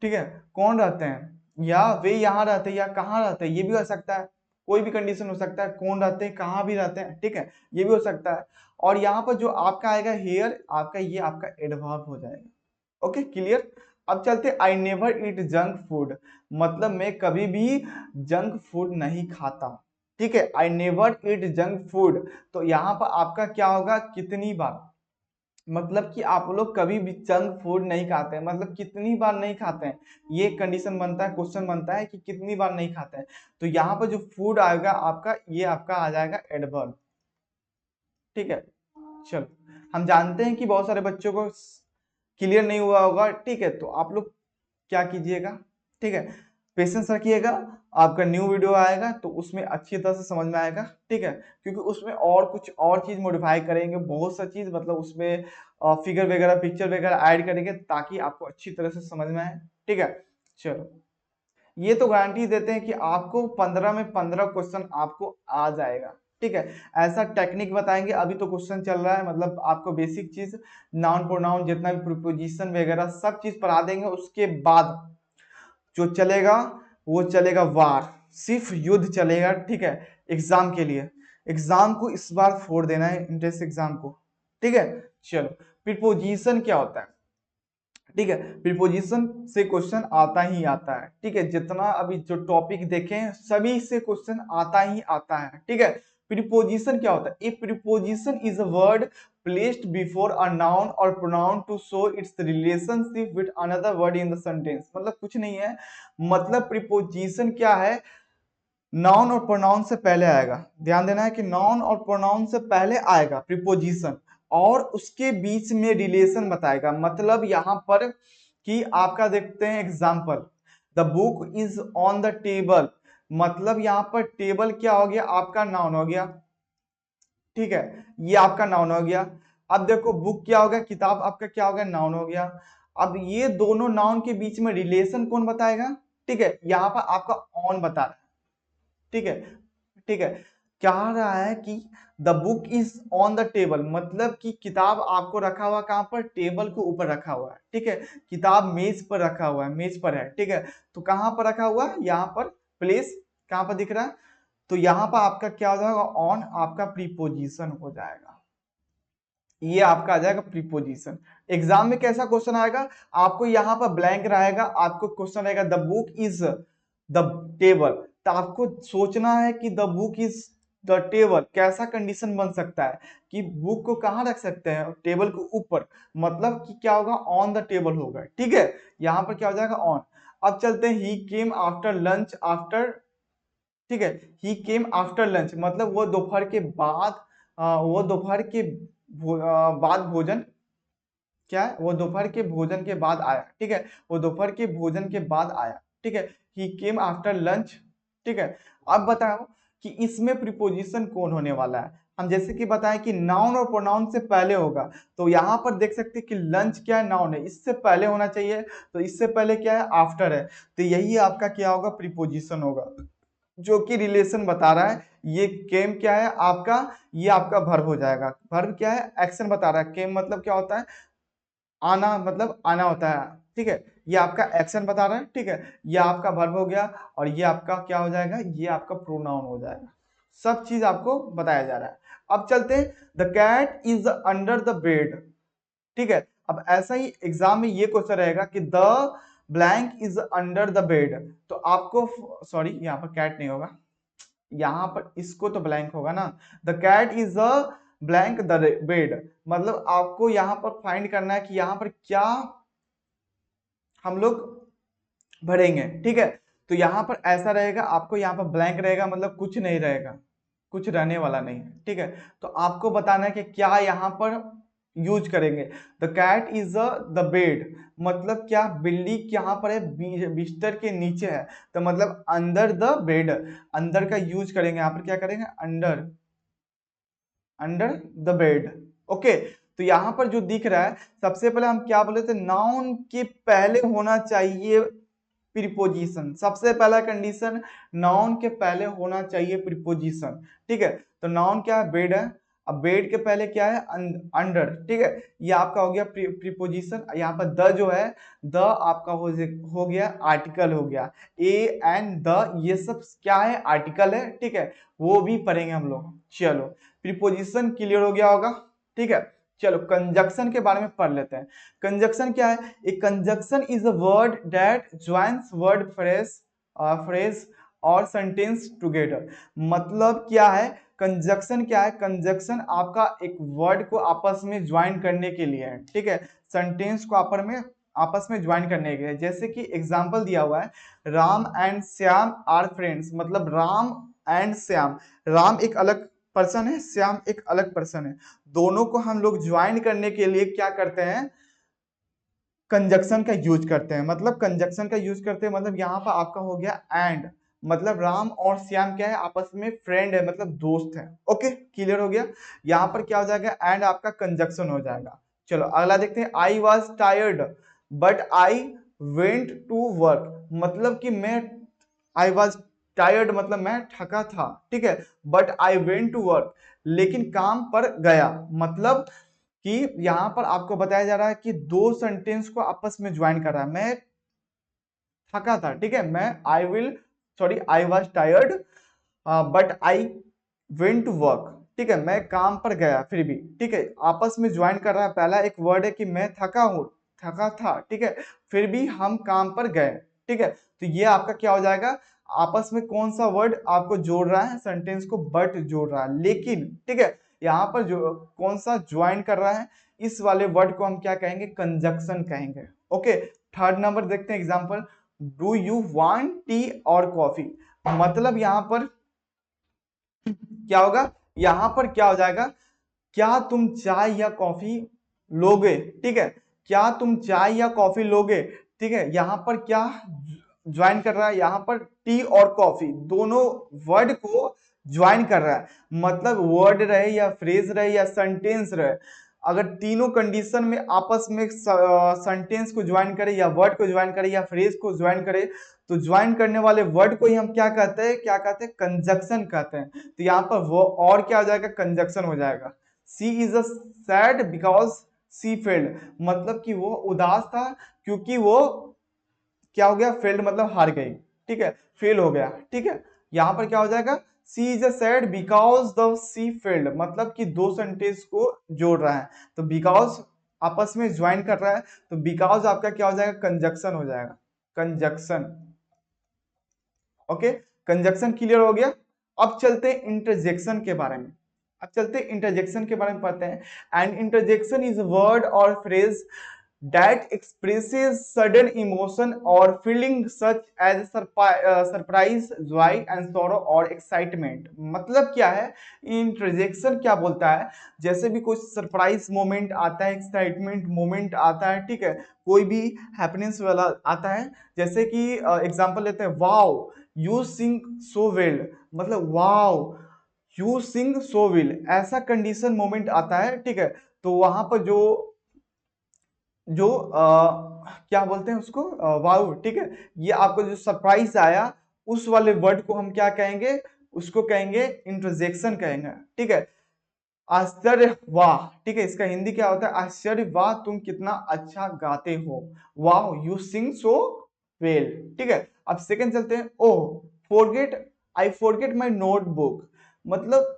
ठीक है, कौन रहते हैं, या वे यहाँ रहते हैं, या कहाँ रहते हैं, ये भी हो सकता है, कोई भी कंडीशन हो सकता है, कौन रहते हैं, कहाँ भी रहते हैं, ठीक है, ये भी हो सकता है। और यहाँ पर जो आपका आएगा हेयर, आपका ये आपका एडवर्ब हो जाएगा। Okay, clear. अब चलते I never eat junk food, मतलब मैं कभी भी जंक फूड नहीं खाता, ठीक है, I never eat junk food, तो यहाँ पर आपका क्या होगा, कितनी बार, मतलब कि आप लोग कभी भी जंक फूड नहीं खाते हैं, मतलब कितनी बार नहीं खाते हैं, ये कंडीशन बनता है, क्वेश्चन बनता है कि कितनी बार नहीं खाते हैं, तो यहाँ पर जो फूड आएगा आपका, ये आपका आ जाएगा एडवर्ब, ठीक है। चलो, हम जानते हैं कि बहुत सारे बच्चों को क्लियर नहीं हुआ होगा, ठीक है, तो आप लोग क्या कीजिएगा, ठीक है, पेशेंस रखिएगा, आपका न्यू वीडियो आएगा तो उसमें अच्छी तरह से समझ में आएगा, ठीक है, क्योंकि उसमें और कुछ और चीज मॉडिफाई करेंगे, बहुत सा चीज, मतलब उसमें फिगर वगैरह, पिक्चर वगैरह ऐड करेंगे ताकि आपको अच्छी तरह से समझ में आए, ठीक है। चलो, ये तो गारंटी देते हैं कि आपको 15 में 15 क्वेश्चन आपको आ जाएगा, ठीक है, ऐसा टेक्निक बताएंगे, अभी तो क्वेश्चन चल रहा है, मतलब आपको बेसिक चीज, नाउन प्रोनाउन जितना भी प्रीपोजिशन वगैरह सब चीज पढ़ा देंगे, उसके बाद जो चलेगा वो चलेगा वार, सिर्फ युद्ध चलेगा, ठीक है, एग्जाम के लिए, एग्जाम को इस बार फोड़ देना है, इंट्रेंस एग्जाम को, ठीक है। चलो, प्रीपोजिशन क्या होता है, ठीक है, प्रीपोजिशन से क्वेश्चन आता ही आता है, ठीक है, जितना अभी जो टॉपिक देखें सभी से क्वेश्चन आता ही आता है, ठीक है। प्रीपोजिशन क्या होता है, a preposition is a word placed before a noun और pronoun to show its relationship with another word in the sentence, मतलब कुछ नहीं है, मतलब प्रीपोजिशन क्या है, नाउन और प्रोनाउन से पहले आएगा, ध्यान देना है कि नाउन और प्रोनाउन से पहले आएगा प्रीपोजिशन, और उसके बीच में रिलेशन बताएगा, मतलब यहां पर कि आपका देखते हैं example, the book is on the table, मतलब यहां पर टेबल क्या हो गया, आपका नाउन हो गया, ठीक है, ये आपका नाउन हो गया। अब देखो बुक क्या हो गया, किताब आपका क्या हो गया, नाउन हो गया। अब ये दोनों नाउन के बीच में रिलेशन कौन बताएगा, ठीक है, यहाँ पर आपका ऑन बता रहा है, ठीक है, ठीक है, कह रहा है कि the book is on the table, मतलब कि किताब आपको रखा हुआ कहां पर, टेबल के ऊपर रखा हुआ है, ठीक है, किताब मेज पर रखा हुआ है, मेज पर है, ठीक है, तो कहां पर रखा हुआ है, यहाँ पर प्लेस कहां पर दिख रहा है, तो यहाँ पर आपका क्या हो जाएगा, ऑन आपका प्रीपोजिशन हो जाएगा, ये आपका आ जाएगा प्रीपोजिशन। एग्जाम में कैसा क्वेश्चन आएगा, आपको यहाँ पर ब्लैंक रहेगा, आपको क्वेश्चन रहेगा the book is the table, तो आपको सोचना है कि the book is the table, कैसा कंडीशन बन सकता है कि बुक को कहाँ रख सकते हैं, टेबल के ऊपर, मतलब कि क्या होगा, ऑन द टेबल होगा, ठीक है, यहाँ पर क्या हो जाएगा, ऑन। अब चलते हैं ही केम आफ्टर लंच आफ्टर, ठीक है, ही केम आफ्टर लंच, मतलब वो दोपहर के बाद, वो दोपहर के बाद भोजन, क्या है, वो दोपहर के भोजन के बाद आया, ठीक है, वो दोपहर के भोजन के बाद आया, ठीक है, ही केम आफ्टर लंच, ठीक है। अब बताओ कि इसमें प्रीपोजिशन कौन होने वाला है, हम जैसे कि बताएं कि नाउन और प्रोनाउन से पहले होगा, तो यहाँ पर देख सकते हैं कि लंच क्या है, नाउन है, इससे पहले होना चाहिए, तो इससे पहले क्या है, आफ्टर है, तो यही आपका क्या होगा, प्रीपोजिशन होगा, जो कि रिलेशन बता रहा है। ये केम क्या है आपका, ये आपका वर्ब हो जाएगा, वर्ब क्या है, एक्शन बता रहा है, केम मतलब क्या होता है, आना, मतलब आना होता है, ठीक है, ये आपका एक्शन बता रहा है, ठीक है, ये आपका वर्ब हो गया, और ये आपका क्या हो जाएगा, ये आपका प्रोनाउन हो जाएगा, सब चीज आपको बताया जा रहा है। अब चलते हैं, the cat is under the bed, ठीक है, अब ऐसा ही एग्जाम में ये क्वेश्चन रहेगा कि the blank is under the bed, तो आपको, सॉरी यहाँ पर कैट नहीं होगा, यहाँ पर इसको तो ब्लैंक होगा ना, the cat is a blank the bed, मतलब आपको यहाँ पर फाइंड करना है कि यहाँ पर क्या हम लोग भरेंगे, ठीक है, तो यहाँ पर ऐसा रहेगा, आपको यहाँ पर ब्लैंक रहेगा, मतलब कुछ नहीं रहेगा, कुछ रहने वाला नहीं है, ठीक है। तो आपको बताना है कि क्या यहाँ पर यूज करेंगे। The cat is the bed, मतलब क्या बिल्ली यहाँ पर है, बिस्तर के नीचे है, तो मतलब अंडर द बेड, अंदर का यूज करेंगे, यहाँ पर क्या करेंगे, under, under the bed. Okay, तो यहाँ पर जो दिख रहा है, सबसे पहले हम क्या बोले थे, नाउन के पहले होना चाहिए प्रीपोजिशन। सबसे पहला कंडीशन, नाउन के पहले होना चाहिए प्रीपोजिशन, ठीक है। तो नाउन क्या है, बेड है, अब बेड के पहले क्या है, अंडर, ठीक है। ये आपका हो गया प्रीपोजिशन। यहाँ पर द जो है, द आपका हो गया आर्टिकल हो गया, ए एंड द ये सब क्या है, आर्टिकल है, ठीक है। वो भी पढ़ेंगे हम लोग। चलो, प्रीपोजिशन क्लियर हो गया होगा, ठीक है। चलो कंजक्शन के बारे में पढ़ लेते हैं। कंजक्शन क्या है, a conjunction is a word that joins word phrase और सेंटेंस टुगेदर। मतलब क्या है कंजक्शन, क्या है कंजक्शन, आपका एक वर्ड को आपस में ज्वाइन करने के लिए है, ठीक है। सेंटेंस को आपस में ज्वाइन करने के लिए, जैसे कि एग्जांपल दिया हुआ है, Ram and Shyam are friends, मतलब राम एंड श्याम, राम एक अलग पर्सन है, श्याम एक अलग पर्सन है, दोनों को हम लोग ज्वाइन करने के लिए क्या करते हैं, कंजक्शन का यूज करते हैं। मतलब कंजक्शन का यूज करते हैं, मतलब यहाँ पर आपका हो गया एंड, मतलब राम और श्याम क्या है, आपस में फ्रेंड है, मतलब दोस्त है। ओके, क्लियर हो गया। यहाँ पर क्या हो जाएगा, एंड आपका कंजक्शन हो जाएगा। चलो अगला देखते हैं, I was tired but I went to work, मतलब कि मैं, आई वॉज टायर्ड मतलब मैं थका था, ठीक है, but I went to work, लेकिन काम पर गया, मतलब कि यहां पर आपको बताया जा रहा है कि दो सेंटेंस को आपस में ज्वाइन कर रहा है। मैं थका था, ठीक है, I was tired but I went to work, ठीक है, मैं काम पर गया फिर भी, ठीक है, आपस में ज्वाइन कर रहा है। पहला एक वर्ड है कि मैं थका था, ठीक है, फिर भी हम काम पर गए, ठीक है। तो ये आपका क्या हो जाएगा, आपस में कौन सा वर्ड आपको जोड़ रहा है, सेंटेंस को बट जोड़ रहा है, लेकिन, ठीक है, यहाँ पर जो कौन सा ज्वाइन कर रहा है, इस वाले वर्ड को हम क्या कहेंगे, कंजक्शन कहेंगे। ओके, थर्ड नंबर देखते हैं example, do you want T और कॉफी, मतलब यहाँ पर क्या होगा, यहाँ पर क्या हो जाएगा, क्या तुम चाय या कॉफी लोगे, ठीक है, क्या तुम चाय या कॉफी लोगे, ठीक है। यहाँ पर क्या ज्वाइन कर रहा है, यहाँ पर टी और कॉफी दोनों वर्ड को ज्वाइन कर रहा है, मतलब वर्ड रहे या फ्रेज रहे या सेंटेंस रहे, अगर तीनों कंडीशन में आपस में सेंटेंस को ज्वाइन करे या वर्ड को ज्वाइन करे या फ्रेज को ज्वाइन करे, तो ज्वाइन करने वाले वर्ड को ही हम क्या कहते हैं, कंजक्शन कहते हैं। तो यहाँ पर वो और क्या हो जाएगा, कंजक्शन हो जाएगा। She is a sad because she failed, मतलब कि वो उदास था क्योंकि वो क्या हो गया, फेल्ड मतलब हार गई, ठीक है, फेल हो गया, ठीक है। यहाँ पर क्या हो जाएगा, she is a sad because the she failed, मतलब कि दो सेंटेंस को जोड़ रहा है, तो बिकॉज आपस में ज्वाइन कर रहा है, तो बिकॉज आपका क्या हो जाएगा, कंजक्शन हो जाएगा, कंजक्शन। ओके, कंजक्शन क्लियर हो गया। अब चलते हैं इंटरजेक्शन के बारे में, इंटरजेक्शन के बारे में पढ़ते हैं। एंड इंटरजेक्शन इज वर्ड और phrase that expresses sudden emotion or feeling such as surprise, joy and sorrow or excitement। मतलब क्या है, इंटरजेक्शन क्या बोलता है, जैसे भी कोई सरप्राइज मोमेंट आता है, एक्साइटमेंट मोमेंट आता है, ठीक है, कोई भी हैप्पीनेस वाला आता है, जैसे कि एग्जांपल लेते हैं, wow you sing so well, मतलब wow you sing so well, ऐसा कंडीशन मोमेंट आता है, ठीक है। तो वहां पर जो जो क्या बोलते हैं उसको, वाओ, ठीक है, ये आपको जो सरप्राइज आया, उस वाले वर्ड को हम क्या कहेंगे, उसको कहेंगे इंटरजेक्शन कहेंगे, ठीक है। आश्चर्य वाह, ठीक है, इसका हिंदी क्या होता है, आश्चर्य वाह तुम कितना अच्छा गाते हो, वाह यू सिंग सो वेल, ठीक है। अब सेकंड चलते हैं, oh forget, I forget my notebook, मतलब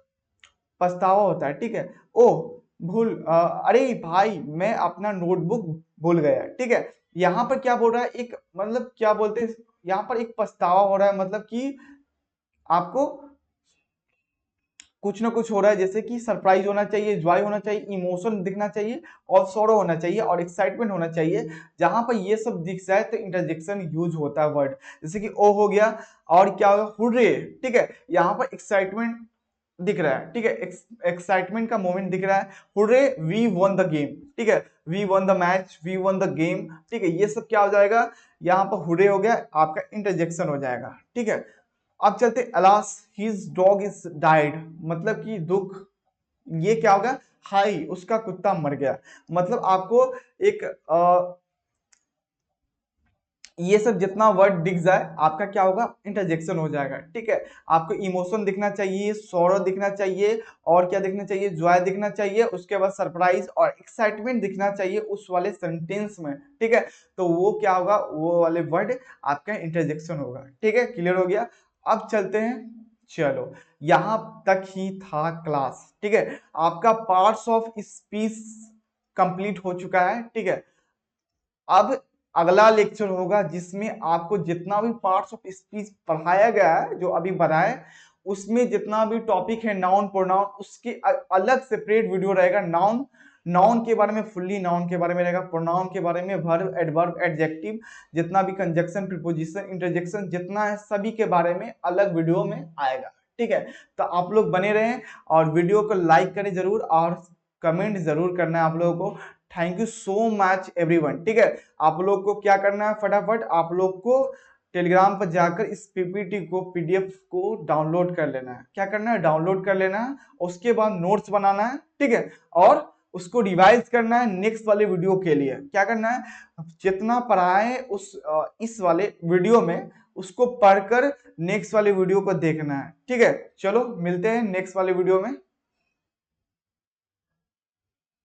पछतावा होता है, ठीक है, ओ अरे भाई मैं अपना नोटबुक भूल गया, ठीक है। यहाँ पर क्या बोल रहा है, एक मतलब क्या बोलते हैं, यहाँ पर एक पछतावा हो रहा है, मतलब कि आपको कुछ ना कुछ हो रहा है, जैसे कि सरप्राइज होना चाहिए, जॉय होना चाहिए, इमोशन दिखना चाहिए, और सॉरो होना चाहिए, और एक्साइटमेंट होना चाहिए। जहां पर ये सब दिख जाए तो इंटरजेक्शन यूज होता है वर्ड, जैसे कि ओ हो गया, और क्या होगा, हुर्रे, ठीक है, यहाँ पर एक्साइटमेंट दिख रहा है, ठीक है, एक्साइटमेंट का मोमेंट दिख रहा है, hurray we won the game, ठीक है, we won the match, we won the game, ठीक है, ये सब क्या हो जाएगा, यहाँ पर हुर्रे हो गया, आपका इंटरजेक्शन हो जाएगा, ठीक है। अब चलते alas his dog is died, मतलब कि दुख, ये क्या होगा, हाई उसका कुत्ता मर गया, मतलब आपको एक ये सब जितना वर्ड दिख जाए आपका क्या होगा, इंटरजेक्शन हो जाएगा, ठीक है। आपको इमोशन दिखना चाहिए, सौरव दिखना चाहिए, और क्या दिखना चाहिए, जॉय दिखना चाहिए, उसके बाद सरप्राइज और एक्साइटमेंट दिखना चाहिए उस वाले सेंटेंस में, ठीक है। तो वो क्या होगा, वो वाले वर्ड आपका इंटरजेक्शन होगा, ठीक है, क्लियर हो गया। अब चलते हैं, चलो यहां तक ही था क्लास, ठीक है, आपका पार्ट्स ऑफ स्पीच कंप्लीट हो चुका है, ठीक है। अब अगला लेक्चर होगा जिसमें आपको जितना भी पार्ट्स ऑफ स्पीच पढ़ाया गया है, जो अभी बताया, उसमें जितना भी टॉपिक है नाउन प्रोनाउन, उसके अलग सेपरेट वीडियो रहेगा। नाउन नाउन के बारे में, फुल्ली नाउन के बारे में रहेगा, प्रोनाउन के बारे में, वर्ब एडवर्ब एडजेक्टिव, जितना भी कंजक्शन प्रीपोजिशन इंटरजेक्शन जितना है, सभी के बारे में अलग वीडियो में आएगा, ठीक है। तो आप लोग बने रहें और वीडियो को लाइक करें जरूर, और कमेंट जरूर करना है आप लोगों को। Thank you so much everyone, ठीक है। आप लोग को क्या करना है, फटाफट आप लोग को टेलीग्राम पर जाकर इस पीपीटी को, पीडीएफ को डाउनलोड कर लेना है। क्या करना है, डाउनलोड कर लेना है, उसके बाद नोट्स बनाना है, ठीक है, और उसको रिवाइज करना है नेक्स्ट वाले वीडियो के लिए। क्या करना है, जितना पढ़ाए उस इस वाले वीडियो में, उसको पढ़कर नेक्स्ट वाले वीडियो को देखना है, ठीक है। चलो मिलते हैं नेक्स्ट वाले वीडियो में।